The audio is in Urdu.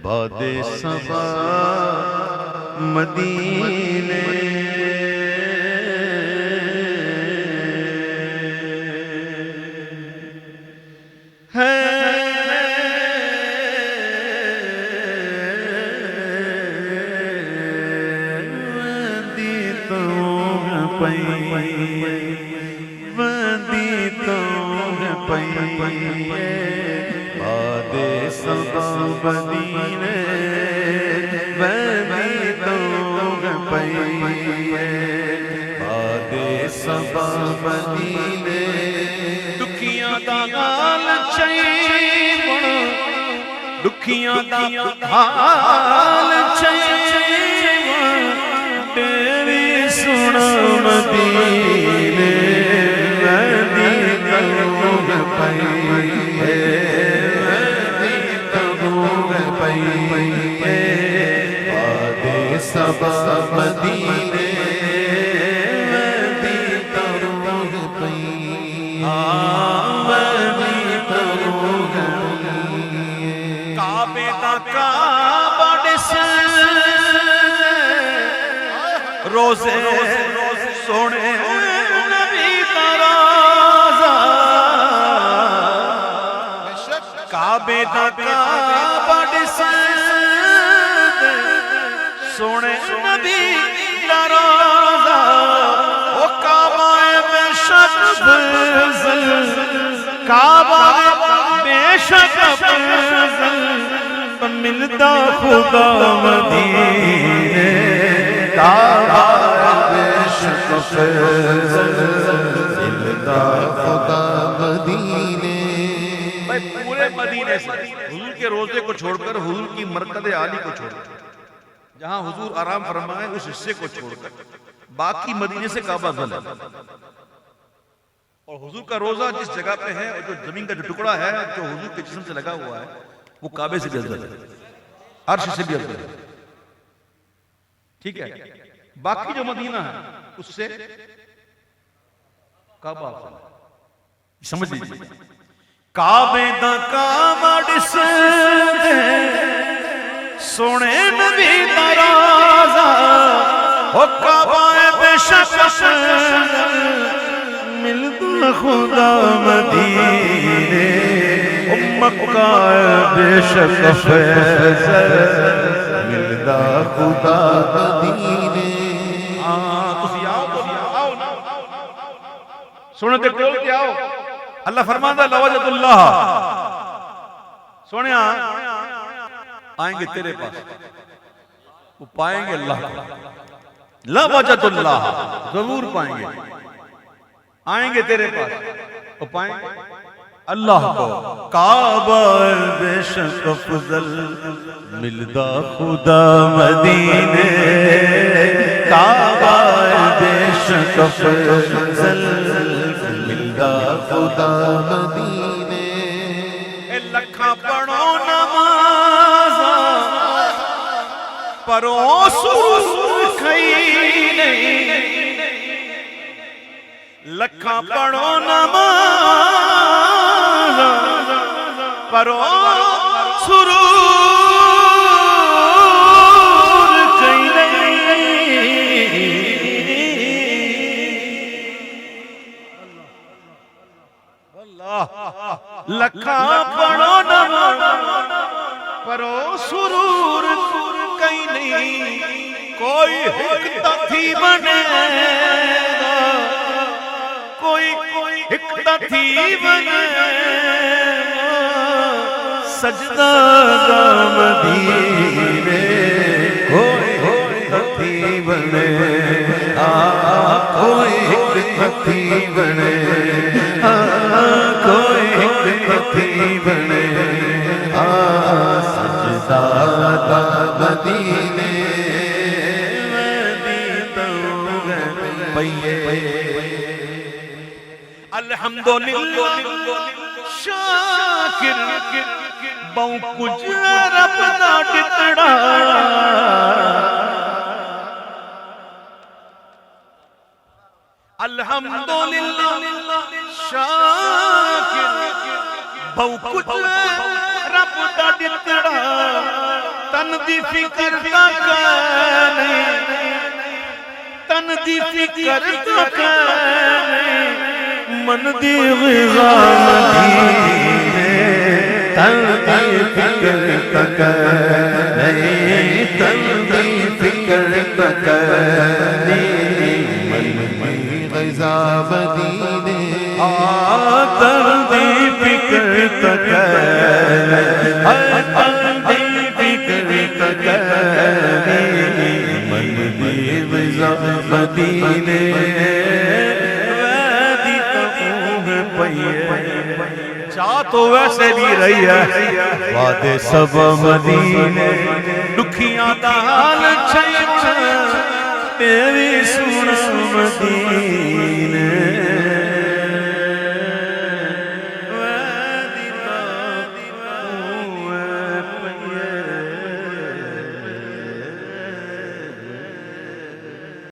باد صبا مدینے دکھیاں دا حال چیوان تیری سنا مدینے ویدی تلوگ پئیے ویدی تلوگ پئیے باد صبا مدینے ویدی تلوگ پئیے روزے سونے نبی دا روزہ کعبے دا کعبہ سونے نبی دا روزہ او کعبہ بے شک افضل کعبہ بے شک افضل ملتا خدا مدینے کعبہ بے شک افضل ملتا خدا مدینے۔ بھائی پورے مدینے سے حضور کے روزے کو چھوڑ کر حضور کی مرکز عالی کو چھوڑ کر جہاں حضور آرام فرمائے اس حصے کو چھوڑ کر باقی مدینے سے کعبہ افضل ہے، اور حضور کا روزہ جس جگہ پہ ہے اور جو زمین کا جو ٹکڑا ہے جو حضور کے جسم سے لگا ہوا ہے وہ کعبے سے بھی افضل ہے، عرش سے بھی افضل ہے، ٹھیک ہے؟ باقی جو مدینہ ہے اس سے کعبہ افضل ہے، سمجھ لیجئے کعبے دا کعبہ ڈسدے سونے نبی دا روزہ او کعبہ بے شک افضل ملتا خدا مدینے مکہ بے شک افضل ملتا خدا مدینے۔ تسی آؤ سنتے کھول کے آؤ، اللہ فرماتا لوجد اللہ سونے آئیں گے تیرے پاس، وہ پائیں گے اللہ کو، لوجد اللہ ضرور پائیں گے، آئیں گے تیرے پاس وہ پائیں گے اللہ کو۔ کعبہ بے شک افضل ملتا خدا مدینے کعبہ بے شک افضل ملتا خدا مدینے۔ لکھاں پڑھو نماز پرو سور کھئی نہیں، لکھاں پڑھو نماز پرو سرور کئی لکھاں پڑھو نماز پرو سرور کئی نہیں، کوئی حکتا تھی بنے کوئی حکتا تھی بنے سجدہ دا مدینے کوئی حکتا تھی بنے کوئی حکتا تھی بنے کوئی حکتا تھی بنے سجدہ دا مدینے الحمدللہ شاکر بہو کچھ رب دا ٹٹڑا الحمدللہ شاکر بہو کچھ رب دا دتڑا تن دی فکر تک نہیں تن دی فکر تک نہیں من دی غذا مدینے تن دی فکر تک نہیں تن دی فکر تک نہیں من دی غذا مدینے تن دی فکر تک تن دی فکر تک من دی غذا مدینے چاہ تو ویسے بھی رہی ہے وعدے سب مدینے دکھیاں دا حال چھئی تیری سن مدینے